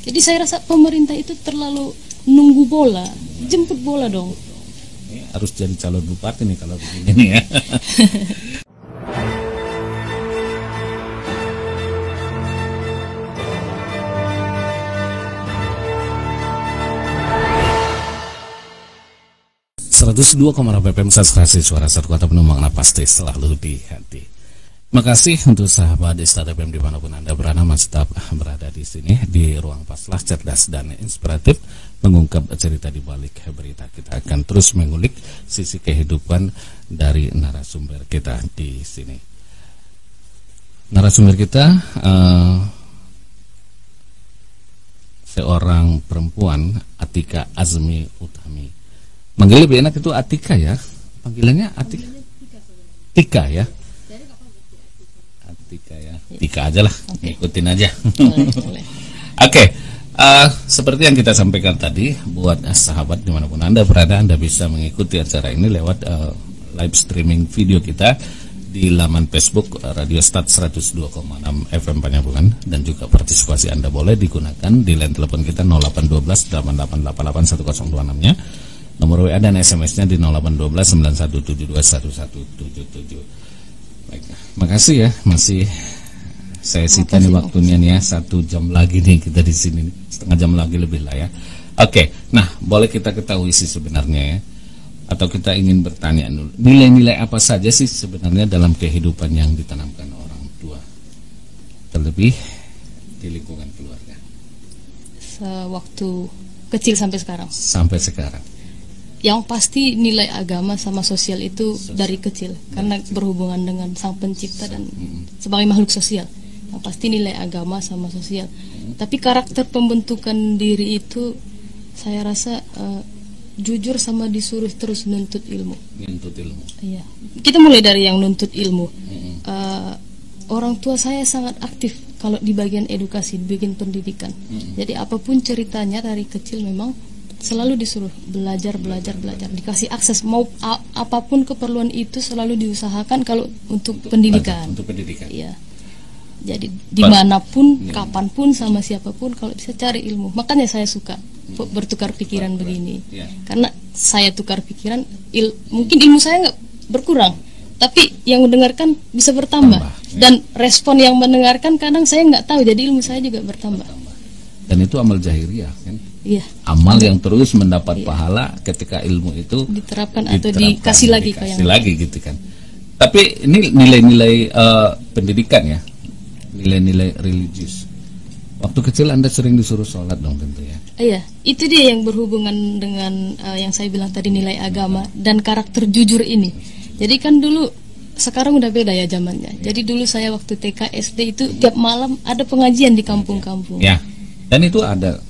Jadi saya rasa pemerintah itu terlalu nunggu bola, jemput bola dong. Harus jadi calon bupati nih kalau begini nih ya. FM Sastrasi Suara Satu Kota Penuh Makna Pasti selalu di hati. Makasih untuk sahabat Istad FM dimanapun Anda berada, masih tetap berada di sini di ruang paslah cerdas dan inspiratif mengungkap cerita di balik berita. Kita akan terus mengulik sisi kehidupan dari narasumber kita di sini. Narasumber kita seorang perempuan, Atika Azmi Utami. Manggil lebih enak itu Atika ya. Panggilannya Atika. Tika ya. Atika ya. Tika aja lah. Ikutin aja. Oke. Seperti yang kita sampaikan tadi, buat sahabat dimanapun Anda berada, Anda bisa mengikuti acara ini lewat live streaming video kita di laman Facebook Radio Start 102,6 FM Panyabulan, dan juga partisipasi Anda boleh digunakan di line telepon kita 0812 8888 1026 nya. Nomor WA dan SMS-nya di 0812 9172 1177. Baik, makasih ya, masih saya sita nih waktunya nih ya, 1 jam lagi nih kita di sini, setengah jam lagi lebih lah ya. Oke, nah boleh kita ketahui sih sebenarnya ya, atau kita ingin bertanya dulu, nilai-nilai apa saja sih sebenarnya dalam kehidupan yang ditanamkan orang tua, terlebih di lingkungan keluarga? Sewaktu kecil sampai sekarang. Sampai sekarang. Yang pasti nilai agama sama sosial itu dari kecil, karena berhubungan dengan Sang Pencipta dan sebagai makhluk sosial. Yang pasti nilai agama sama sosial. Tapi karakter pembentukan diri itu saya rasa jujur sama disuruh terus nuntut ilmu. Nuntut ilmu. Iya. Kita mulai dari yang nuntut ilmu. Orang tua saya sangat aktif kalau di bagian edukasi, di bagian pendidikan. Jadi apapun ceritanya dari kecil memang selalu disuruh belajar, dikasih akses mau apapun keperluan itu selalu diusahakan kalau untuk pendidikan. Untuk pendidikan. Iya. Jadi dimanapun, kapanpun, sama siapapun kalau bisa cari ilmu. Makanya saya suka bertukar pikiran begini. Karena saya tukar pikiran, mungkin ilmu saya nggak berkurang, tapi yang mendengarkan bisa bertambah. Dan respon yang mendengarkan kadang saya nggak tahu, jadi ilmu saya juga bertambah. Dan itu amal jahiliyah kan? Iya. Amal yang terus mendapat pahala ketika ilmu itu diterapkan atau dikasih lagi gitu kan. Tapi ini nilai-nilai pendidikan ya, nilai-nilai religius. Waktu kecil Anda sering disuruh sholat dong tentu ya? Iya, itu dia yang berhubungan dengan yang saya bilang tadi, nilai agama dan karakter jujur ini. Jadi kan dulu, sekarang udah beda ya zamannya. Jadi dulu saya waktu TK SD itu tiap malam ada pengajian di kampung-kampung. Ya. Dan itu ada.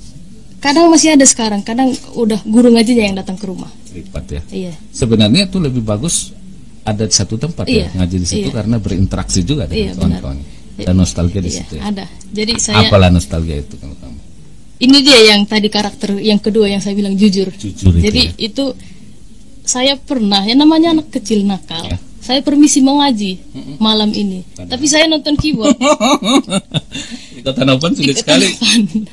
Kadang masih ada sekarang, kadang udah guru ngajinya yang datang ke rumah. Lipat ya. Iya. Sebenarnya itu lebih bagus ada satu tempat ya ngaji di situ, karena berinteraksi juga dengan kawan-kawan. Dan nostalgia di situ. Ya? Ada. Jadi saya. Apalah nostalgia itu kalau kamu? Ini dia yang tadi karakter yang kedua yang saya bilang jujur. Jadi itu saya pernah, yang namanya anak kecil nakal. Ya. Saya permisi mau ngaji malam ini, tapi saya nonton keyboard. Di Kota Nopan sulit sekali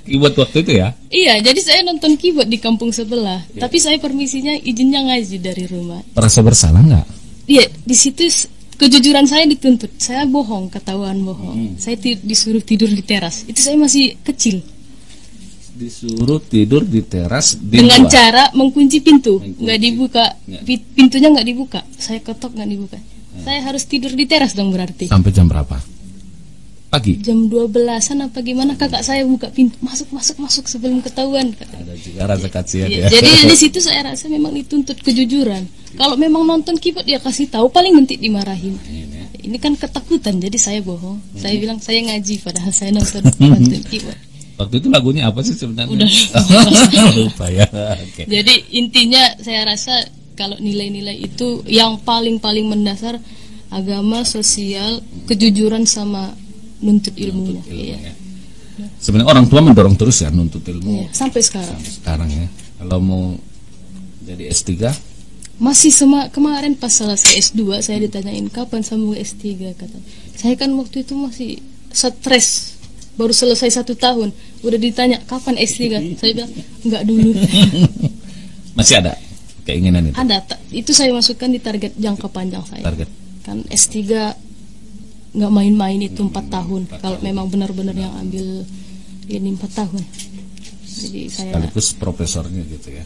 keyboard waktu itu ya? Iya, jadi saya nonton keyboard di kampung sebelah, tapi saya permisinya izinnya ngaji dari rumah. Merasa bersalah nggak? Iya, di situ kejujuran saya dituntut. Saya bohong, ketahuan bohong. Saya disuruh tidur di teras. Itu saya masih kecil. Disuruh tidur di teras dengan cara mengunci pintu, nggak dibuka, pintunya nggak dibuka, saya ketok nggak dibuka. Saya harus tidur di teras dong berarti. Sampai jam berapa? Pagi? Jam 12-an apa gimana, kakak saya buka pintu, masuk sebelum ketahuan. Ada juga rasa kasihan ya. Jadi di situ saya rasa memang dituntut kejujuran. Kalau memang nonton keyboard dia kasih tahu, paling nanti dimarahin. Ini kan ketakutan, jadi saya bohong. Saya bilang saya ngaji padahal saya nonton keyboard. Waktu itu lagunya apa sih sebenarnya? Udah lupa ya. Okay. Jadi intinya saya rasa kalau nilai-nilai itu yang paling mendasar agama, sosial, kejujuran sama nuntut ilmunya. Iya. Ya. Sebenarnya orang tua mendorong terus ya nuntut ilmu. Iya, sampai sekarang. Sampai sekarang ya. Kalau mau jadi S3? Masih kemarin pas selesai S2 saya ditanyain kapan sambung S3 kata. Saya kan waktu itu masih stres. Baru selesai 1 tahun, udah ditanya kapan S3, saya bilang enggak dulu. Masih ada keinginan itu? Ada, itu saya masukkan di target jangka panjang saya. Target. Kan S3 nggak main-main itu 4 tahun. Kalau memang benar-benar yang ambil ini 4 tahun. Jadi saya sekaligus profesornya gitu ya.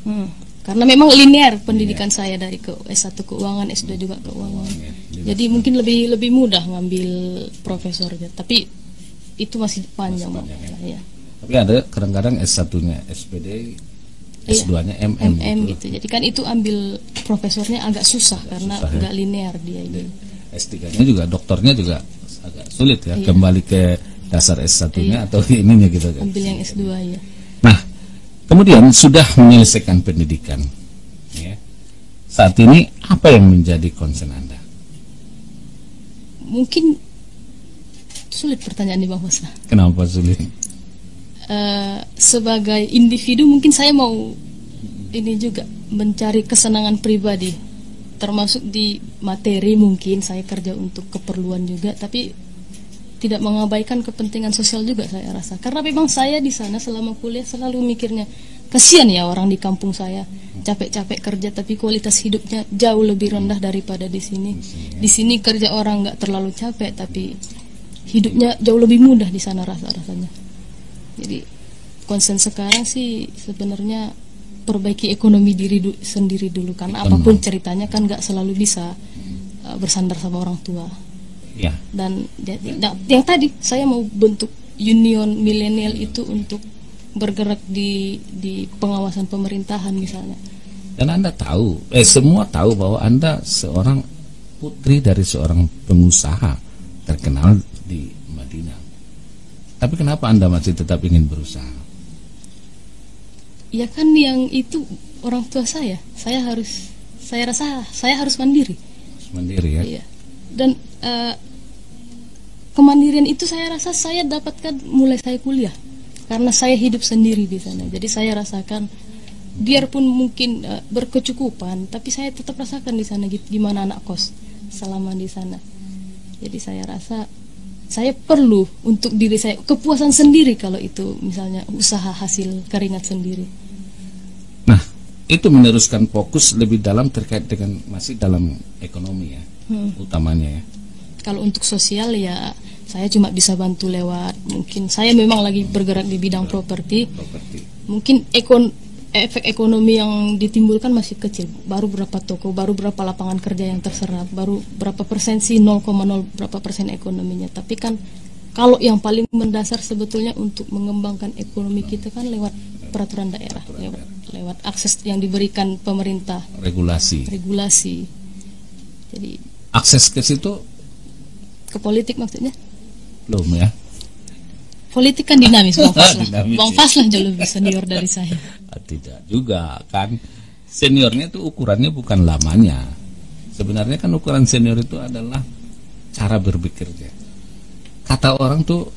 Karena memang linear pendidikan saya dari ke S1 keuangan, S2 juga keuangan. Jadi mungkin lebih mudah ngambil profesornya. Tapi itu masih panjang, ya. Tapi ada kadang-kadang S1-nya SPD, S2-nya MM gitu. Jadi kan itu ambil profesornya agak susah karena nggak linear dia ini. S3-nya juga, doktornya juga agak sulit ya, kembali ke dasar S1-nya atau ininya gitu kan. Ambil yang S2 ya. Nah, kemudian sudah menyelesaikan pendidikan ya. Saat ini apa yang menjadi concern Anda? Mungkin sulit pertanyaan Bang Faslah. Kenapa sulit? Sebagai individu mungkin saya mau ini juga mencari kesenangan pribadi, termasuk di materi. Mungkin saya kerja untuk keperluan juga, tapi tidak mengabaikan kepentingan sosial juga saya rasa. Karena memang saya di sana selama kuliah selalu mikirnya, kasihan ya orang di kampung saya capek-capek kerja tapi kualitas hidupnya jauh lebih rendah daripada di sini. Di sini kerja orang nggak terlalu capek tapi hidupnya jauh lebih mudah di sana rasanya. Jadi concern sekarang sih sebenarnya perbaiki ekonomi diri sendiri dulu, karena apapun ceritanya kan nggak selalu bisa bersandar sama orang tua. Ya. Dan yang tadi saya mau bentuk union milenial itu untuk bergerak di pengawasan pemerintahan misalnya. Dan Anda tahu, semua tahu bahwa Anda seorang putri dari seorang pengusaha terkenal di Madinah. Tapi kenapa Anda masih tetap ingin berusaha? Ya kan yang itu orang tua saya rasa saya harus mandiri. Mandiri ya. Iya. Dan kemandirian itu saya rasa saya dapatkan mulai saya kuliah, karena saya hidup sendiri di sana. Jadi saya rasakan, biarpun mungkin berkecukupan, tapi saya tetap rasakan di sana gimana anak kos selama di sana. Jadi saya rasa saya perlu untuk diri saya kepuasan sendiri kalau itu misalnya usaha hasil keringat sendiri. Nah, itu meneruskan fokus lebih dalam terkait dengan masih dalam ekonomi ya, utamanya ya. Kalau untuk sosial ya saya cuma bisa bantu lewat, mungkin saya memang lagi bergerak di bidang properti. Mungkin efek ekonomi yang ditimbulkan masih kecil, baru berapa toko, baru berapa lapangan kerja yang terserap, baru berapa persen sih, 0,0 berapa persen ekonominya. Tapi kan kalau yang paling mendasar sebetulnya untuk mengembangkan ekonomi kita kan lewat peraturan daerah, lewat akses yang diberikan pemerintah, regulasi. Jadi akses ke situ, ke politik maksudnya? Belum ya. Politik kan dinamis, Bang Faslah. Bang Faslah jauh lebih senior dari saya. Tidak juga kan. Seniornya itu ukurannya bukan lamanya. Sebenarnya kan ukuran senior itu adalah cara berpikirnya. Kata orang tuh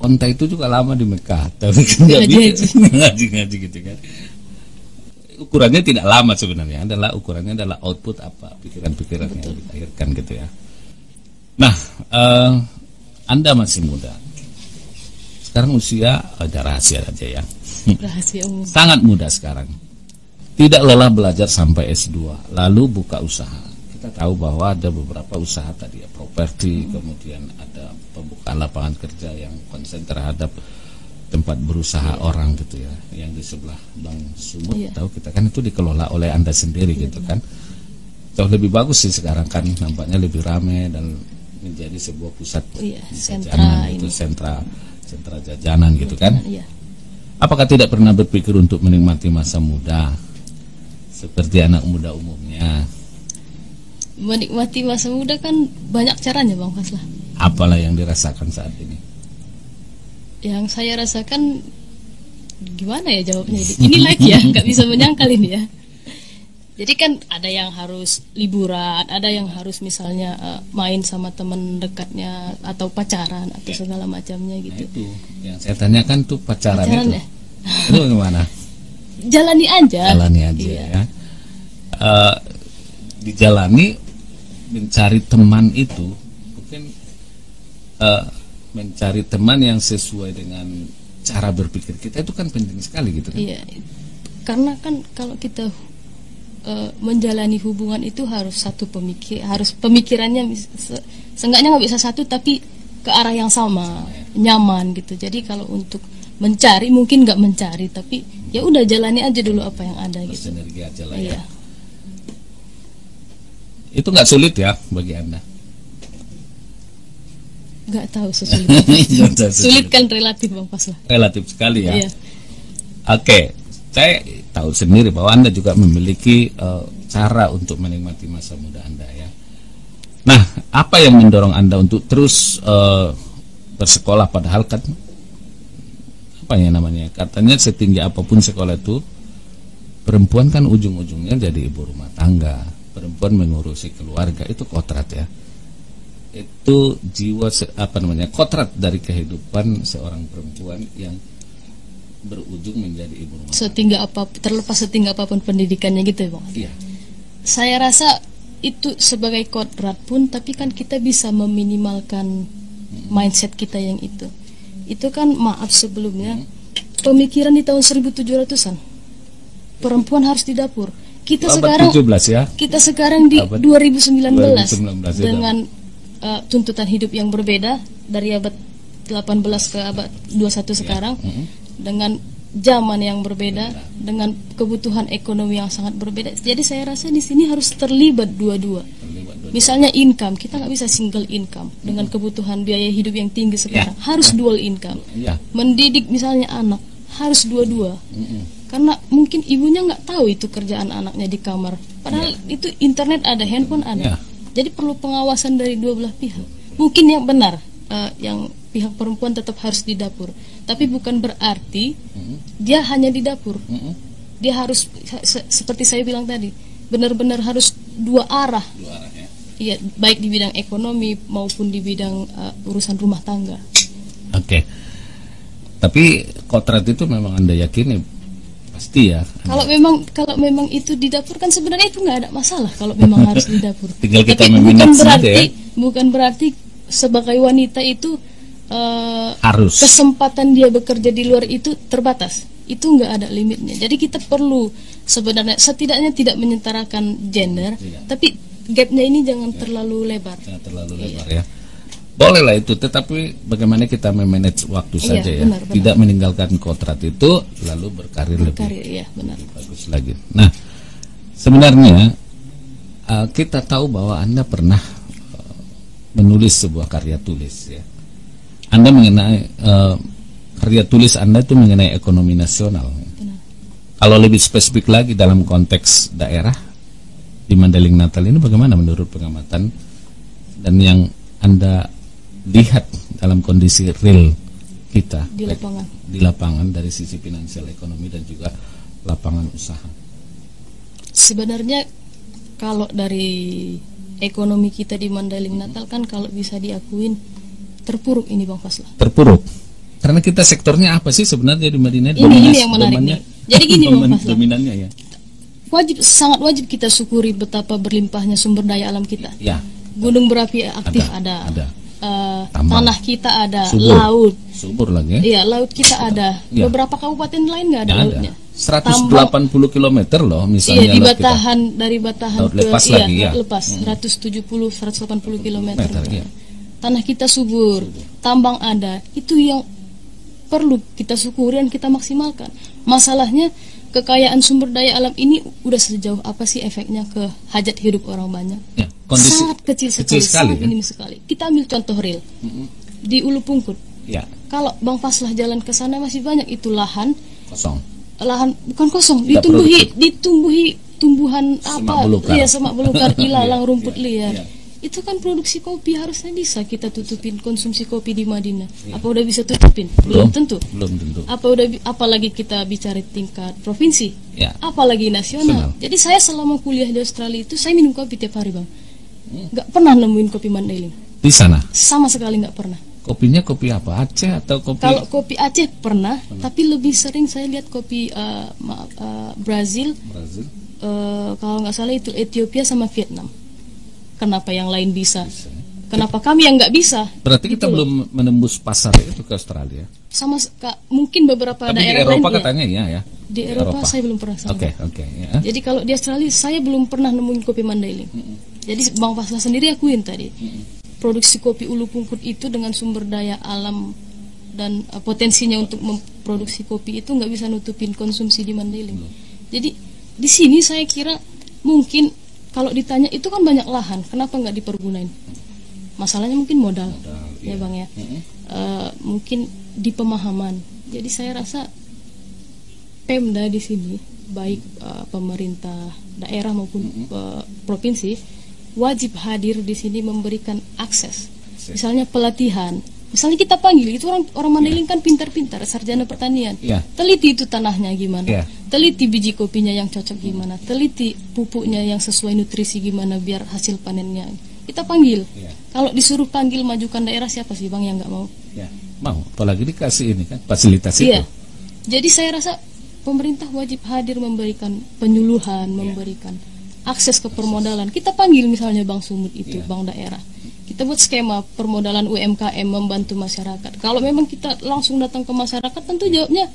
onta itu juga lama di Mekah, tapi kan ngaji gitu kan. Ukurannya tidak lama sebenarnya, ukurannya adalah output apa pikiran-pikiran yang dilahirkan gitu ya. Nah, Anda masih muda. Sekarang usia ada rahasia aja ya. Rahasia umum. Sangat muda sekarang. Tidak lelah belajar sampai S2, lalu buka usaha. Kita tahu bahwa ada beberapa usaha tadi ya, properti, kemudian ada pembukaan lapangan kerja yang konsen terhadap tempat berusaha orang gitu ya, yang di sebelah Bank Sumut. Tahu kita kan itu dikelola oleh Anda sendiri gitu kan. Jauh lebih bagus sih sekarang kan, nampaknya lebih ramai dan menjadi sebuah pusat jajanan, itu sentra jajanan gitu kan. Apakah tidak pernah berpikir untuk menikmati masa muda seperti anak muda umumnya? Menikmati masa muda kan banyak caranya, Bang Faslah. Apalah yang dirasakan saat ini? Yang saya rasakan gimana ya jawabnya? Ini lagi ya, nggak bisa menyangkal ini ya. Jadi kan ada yang harus liburan, ada yang harus misalnya main sama teman dekatnya atau pacaran atau segala macamnya gitu. Nah, itu yang saya tanyakan tuh pacaran itu. Ya? Itu gimana? Jalani aja ya. Dijalani, mencari teman itu mungkin mencari teman yang sesuai dengan cara berpikir kita itu kan penting sekali gitu kan. Iya, karena kan kalau kita menjalani hubungan itu harus satu harus pemikirannya seenggaknya nggak bisa satu tapi ke arah yang sama, nyaman gitu. Jadi kalau untuk mencari mungkin nggak mencari, tapi ya udah jalani aja dulu apa yang ada gitu. Sinergi aja lah Iya. ya. Itu nggak sulit ya bagi Anda? Nggak tahu sesulit. Sulit kan relatif Bang Faslah. Relatif sekali ya. Iya. Oke, saya tahu sendiri bahwa Anda juga memiliki cara untuk menikmati masa muda Anda ya. Nah, apa yang mendorong Anda untuk terus bersekolah, padahal kan apa ya namanya, katanya setinggi apapun sekolah itu, perempuan kan ujung-ujungnya jadi ibu rumah tangga, perempuan mengurusi keluarga, itu kodrat ya. Itu jiwa kodrat dari kehidupan seorang perempuan yang berujung menjadi ibu rumah tangga. Terlepas setinggi apapun pendidikannya gitu ya Bang. Iya. Saya rasa itu sebagai kodrat pun, tapi kan kita bisa meminimalkan mindset kita yang itu. Itu kan maaf sebelumnya pemikiran di tahun 1700-an. Perempuan harus di dapur. Kita abad sekarang 17 ya. Kita sekarang di Abad 2019 ya, dengan tuntutan hidup yang berbeda dari abad 18 ke abad 21 sekarang, dengan zaman yang berbeda, dengan kebutuhan ekonomi yang sangat berbeda. Jadi saya rasa di sini harus terlibat dua-dua. Misalnya income, kita nggak bisa single income dengan kebutuhan biaya hidup yang tinggi sekarang. Harus dual income. Mendidik misalnya anak harus dua-dua. Karena mungkin ibunya nggak tahu itu kerjaan anaknya di kamar. Padahal itu internet ada, handphone ada. Jadi perlu pengawasan dari dua belah pihak. Mungkin yang benar, yang pihak perempuan tetap harus di dapur. Tapi bukan berarti dia hanya di dapur. Dia harus seperti saya bilang tadi, benar-benar harus dua arah. Iya, baik di bidang ekonomi maupun di bidang urusan rumah tangga. Oke. Tapi kodrat itu memang Anda yakini pasti ya. Kalau memang itu di dapur kan sebenarnya itu nggak ada masalah kalau memang harus di dapur. Tinggal kita tapi bukan ya. berarti sebagai wanita itu harus kesempatan dia bekerja di luar itu terbatas. Itu nggak ada limitnya. Jadi kita perlu sebenarnya setidaknya tidak menyetarakan gender, tapi gapnya ini jangan terlalu lebar. Jangan terlalu lebar ya. Bolehlah itu, tetapi bagaimana kita memanage waktu saja ya. Benar. Tidak meninggalkan kodrat itu lalu berkarir lebih bagus lagi. Nah, sebenarnya kita tahu bahwa Anda pernah menulis sebuah karya tulis ya. Anda mengenai karya tulis Anda itu mengenai ekonomi nasional. Benar. Kalau lebih spesifik lagi dalam konteks daerah di Mandailing Natal ini bagaimana menurut pengamatan dan yang Anda lihat dalam kondisi real kita di lapangan dari sisi finansial ekonomi dan juga lapangan usaha? Sebenarnya kalau dari ekonomi kita di Mandailing Natal kan kalau bisa diakuin terpuruk ini Bang Faslah. Terpuruk. Karena kita sektornya apa sih sebenarnya di Madinah? Ini yang menarik nih. Jadi gini Bang Faslah. Dominannya ya. Sangat wajib kita syukuri betapa berlimpahnya sumber daya alam kita. Ya. Gunung berapi aktif ada. Tanah kita ada, subur. Laut. Subur lagi ya. Iya, laut kita ada. Ya. Beberapa kabupaten lain nggak ada lautnya. 180 km loh misalnya. Iya, di Batahan kita. Dari Batahan laut lepas lagi ya. Lepas 170-180 km. Ya. Tanah kita subur, tambang ada. Itu yang perlu kita syukuri dan kita maksimalkan. Masalahnya kekayaan sumber daya alam ini udah sejauh apa sih efeknya ke hajat hidup orang banyak? Ya, sangat kecil sekali, sangat minim sekali. Kita ambil contoh real di Ulu Pungkut. Ya. Kalau Bang Faslah jalan ke sana masih banyak itu lahan kosong. Lahan bukan kosong, ditumbuhi tumbuhan apa? Iya, semak belukar, ilalang, rumput liar. Ya. Itu kan produksi kopi harusnya bisa kita tutupin konsumsi kopi di Madinah. Apa udah bisa tutupin? Belum tentu. Apalagi kita bicara tingkat provinsi. Ya. Apalagi nasional. Jadi saya selama kuliah di Australia itu saya minum kopi tiap hari Bang. Nggak pernah nemuin kopi Mandailing. Di sana? Sama sekali nggak pernah. Kopinya kopi apa? Aceh atau kopi? Kalau kopi Aceh pernah. Tapi lebih sering saya lihat kopi Brazil. Kalau nggak salah itu Ethiopia sama Vietnam. Kenapa yang lain bisa? Kenapa kami yang nggak bisa? Berarti kita belum menembus pasar itu ke Australia. mungkin beberapa Tapi daerah di Eropa lain katanya ya. Di Eropa saya belum pernah sama. Oke, ya. Jadi kalau di Australia saya belum pernah nemuin kopi Mandailing. Jadi Bang Pasla sendiri akuin tadi. Produksi kopi Ulu Pungkut itu dengan sumber daya alam dan potensinya untuk memproduksi kopi itu nggak bisa nutupin konsumsi di Mandailing. Jadi di sini saya kira mungkin kalau ditanya itu kan banyak lahan, kenapa nggak dipergunain? Masalahnya mungkin modal ya Bang ya. Mungkin di pemahaman. Jadi saya rasa Pemda di sini baik pemerintah daerah maupun provinsi wajib hadir di sini memberikan akses. Misalnya pelatihan. Misalnya kita panggil itu orang Mandailing kan pintar-pintar, sarjana pertanian. Teliti itu tanahnya gimana, teliti biji kopinya yang cocok gimana, teliti pupuknya yang sesuai nutrisi gimana biar hasil panennya. Kita panggil. Kalau disuruh panggil majukan daerah siapa sih Bang yang nggak mau? Mau, apalagi dikasih ini kan fasilitas itu. Jadi saya rasa pemerintah wajib hadir memberikan penyuluhan, memberikan akses ke permodalan. Kita panggil misalnya Bang Sumut itu, Bang daerah. Kita buat skema permodalan UMKM membantu masyarakat. Kalau memang kita langsung datang ke masyarakat, tentu jawabnya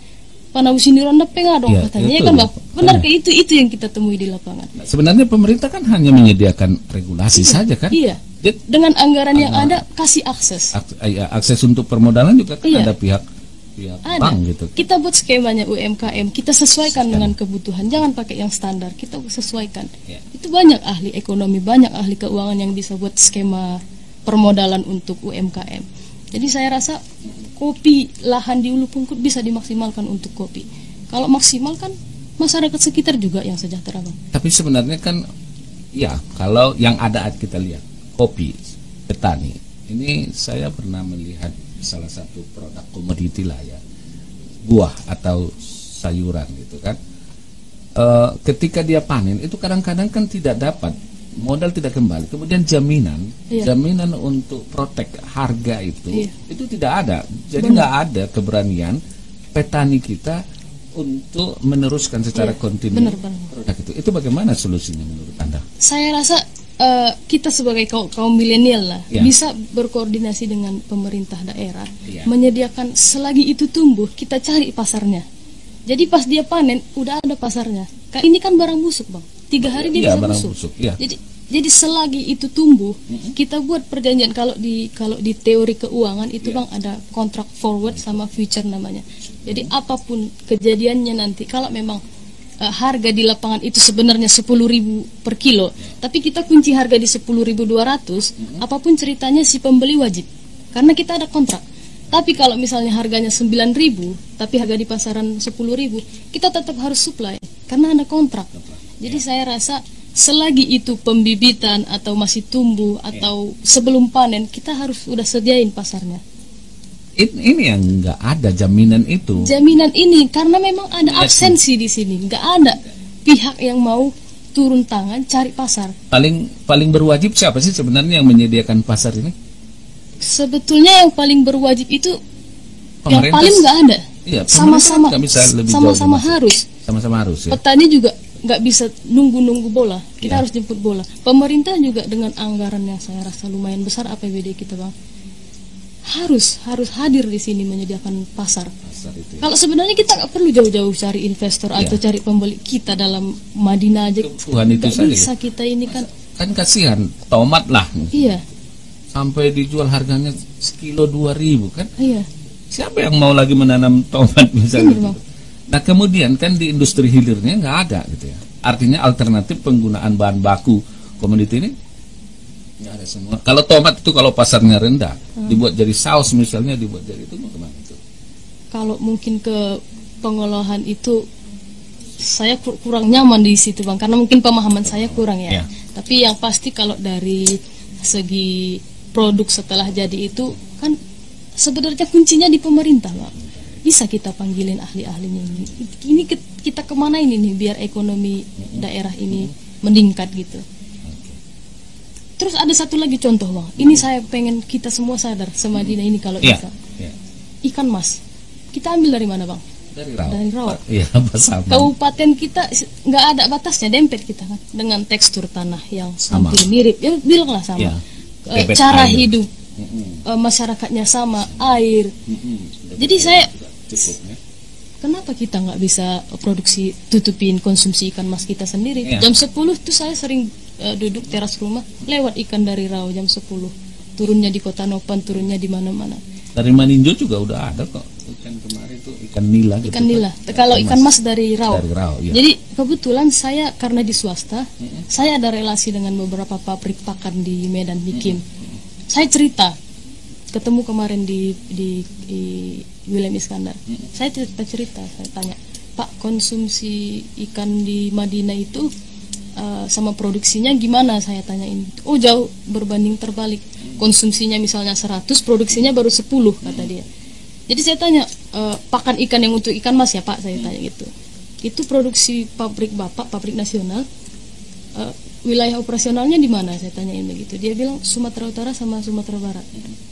Panawusin ronda pengadong katanya, ya kan Bang? Benar kayak itu yang kita temui di lapangan. Nah, sebenarnya pemerintah kan hanya menyediakan regulasi saja kan? Iya. Dengan anggaran yang ada kasih akses. Akses untuk permodalan juga kan ada pihak bank gitu. Kita buat skemanya UMKM, kita sesuaikan dengan kebutuhan, jangan pakai yang standar, kita sesuaikan. Itu banyak ahli ekonomi, banyak ahli keuangan yang bisa buat skema permodalan untuk UMKM. Jadi saya rasa kopi lahan di Ulu Pungkut bisa dimaksimalkan untuk kopi. Kalau maksimal kan masyarakat sekitar juga yang sejahtera Bang. Tapi sebenarnya kan ya kalau yang ada kita lihat kopi petani ini, saya pernah melihat salah satu produk komoditi lah ya, buah atau sayuran gitu kan. Ketika dia panen itu kadang-kadang kan tidak dapat, modal tidak kembali, kemudian jaminan untuk protek harga itu tidak ada. Jadi nggak ada keberanian petani kita untuk meneruskan secara kontinu produk itu bagaimana solusinya menurut Anda? Saya rasa kita sebagai kaum milenial lah bisa berkoordinasi dengan pemerintah daerah, menyediakan selagi itu tumbuh kita cari pasarnya. Jadi pas dia panen udah ada pasarnya. Ini kan barang busuk Bang, 3 hari dia bisa busuk. Jadi selagi itu tumbuh, kita buat perjanjian. Kalau di teori keuangan itu Bang ada kontrak forward sama future namanya. Jadi apapun kejadiannya nanti, kalau memang harga di lapangan itu sebenarnya 10.000 per kilo, tapi kita kunci harga di 10.200, apapun ceritanya si pembeli wajib, karena kita ada kontrak. Tapi kalau misalnya harganya 9.000, tapi harga di pasaran 10.000, kita tetap harus supply, karena ada kontrak. Jadi saya rasa selagi itu pembibitan atau masih tumbuh atau sebelum panen, kita harus udah sediain pasarnya. Ini yang nggak ada jaminan itu. Jaminan ini karena memang ada absensi di sini, nggak ada pihak yang mau turun tangan cari pasar. Paling berwajib siapa sih sebenarnya yang menyediakan pasar ini? Sebetulnya yang paling berwajib itu pemerintah, yang paling nggak ada. Iya, sama-sama harus. Sama-sama harus ya. Petani juga nggak bisa nunggu bola. Kita harus jemput bola. Pemerintah juga dengan anggaran yang saya rasa lumayan besar APBD kita Bang, harus hadir di sini menyediakan pasar itu. Kalau sebenarnya kita nggak perlu jauh-jauh cari investor atau cari pembeli, kita dalam Madinah aja nggak bisa kita ini kan kasihan tomat lah. Iya. Sampai dijual harganya sekilo 2.000 kan? Iya. Siapa yang mau lagi menanam tomat misalnya? Gitu. Nah kemudian kan di industri hilirnya nggak ada gitu ya. Artinya alternatif penggunaan bahan baku komoditi ini nggak ada semua. Kalau tomat itu kalau pasarnya rendah, dibuat jadi saus misalnya, dibuat jadi itu gimana itu? Kalau mungkin ke pengolahan itu saya kurang nyaman di situ Bang, karena mungkin pemahaman saya kurang ya. Tapi yang pasti kalau dari segi produk setelah jadi itu kan sebenarnya kuncinya di pemerintah Bang. Bisa kita panggilin ahli-ahlinya ini kita kemana ini nih biar ekonomi daerah ini meningkat gitu. Terus ada satu lagi contoh Bang, ini saya pengen kita semua sadar semadina ini kalau bisa. Ikan mas, kita ambil dari mana Bang? Dari rawa. Kabupaten kita nggak ada batasnya, dempet kita kan dengan tekstur tanah yang hampir mirip, ya bilanglah sama. Cara hidup masyarakatnya sama, air. Jadi saya cukup ya. Kenapa kita nggak bisa produksi, tutupin konsumsi ikan mas kita sendiri? Jam 10 tuh saya sering duduk teras rumah, lewat ikan dari Rau jam 10. Turunnya di Kota Nopan, turunnya di mana-mana. Dari Maninjo juga udah ada kok. Ikan kemarin itu ikan nila gitu. Ikan nila. Kalau ikan mas dari Rau. Dari Rau, iya. Jadi kebetulan saya karena di swasta, saya ada relasi dengan beberapa pabrik pakan di Medan, di Kim. Saya cerita, ketemu kemarin di William Iskandar. Saya cerita, saya tanya, Pak, konsumsi ikan di Madinah itu sama produksinya gimana? Saya tanyain. Oh, jauh, berbanding terbalik. Konsumsinya misalnya 100, produksinya baru 10, kata dia. Jadi saya tanya, pakan ikan yang untuk ikan mas ya Pak, saya tanya gitu. Itu produksi pabrik Bapak, pabrik nasional, wilayah operasionalnya di mana? Saya tanyain begitu. Dia bilang Sumatera Utara sama Sumatera Barat.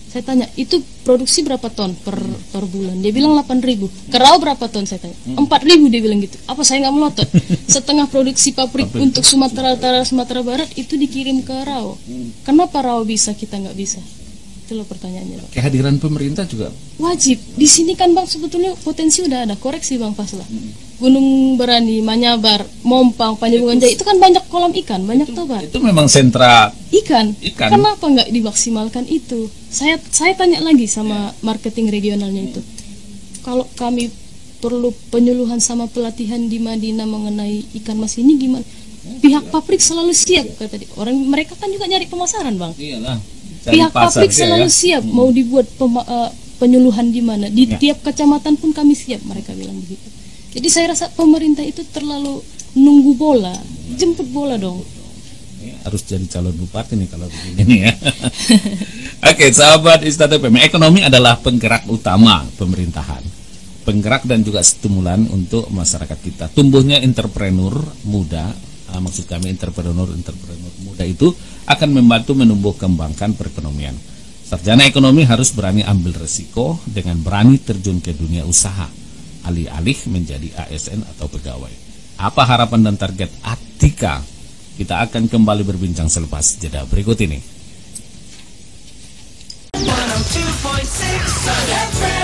Saya tanya, itu produksi berapa ton per bulan? Dia bilang 8.000. Kerau berapa ton? Saya tanya. 4.000, dia bilang gitu. Apa saya nggak melotot? Setengah produksi pabrik untuk Sumatera Utara, Sumatera Barat itu dikirim ke Rau. Kenapa Rau bisa, kita nggak bisa? Itu loh pertanyaannya, Bang. Kehadiran pemerintah juga Wajib. Di sini kan Bang sebetulnya potensi udah ada. Koreksi Bang Faslah. Gunung Berani, Manyabar, Mompang, Panjabungan Jaya itu kan banyak kolam ikan, banyak tobat. itu memang sentra Ikan. Kenapa nggak dimaksimalkan itu? Saya tanya lagi sama marketing regionalnya itu. Kalau kami perlu penyuluhan sama pelatihan di Madinah mengenai ikan mas ini gimana? Pihak pabrik selalu siap, kata dia. Mereka kan juga nyari pemasaran, Bang. Iyalah. Pihak pabrik selalu siap mau dibuat penyuluhan di mana. Di tiap kecamatan pun kami siap, mereka bilang begitu. Jadi saya rasa pemerintah itu terlalu nunggu bola, jemput bola dong. Harus jadi calon bupati nih kalau begini nih ya. Oke, sahabat Istana FM, ekonomi adalah penggerak utama pemerintahan, penggerak dan juga stimulan untuk masyarakat kita. Tumbuhnya entrepreneur muda, maksud kami entrepreneur muda itu akan membantu menumbuh kembangkan perekonomian. Sarjana ekonomi harus berani ambil resiko dengan berani terjun ke dunia usaha, alih-alih menjadi ASN atau pegawai. Apa harapan dan target Atika? Kita akan kembali berbincang selepas jeda berikut ini. 102.6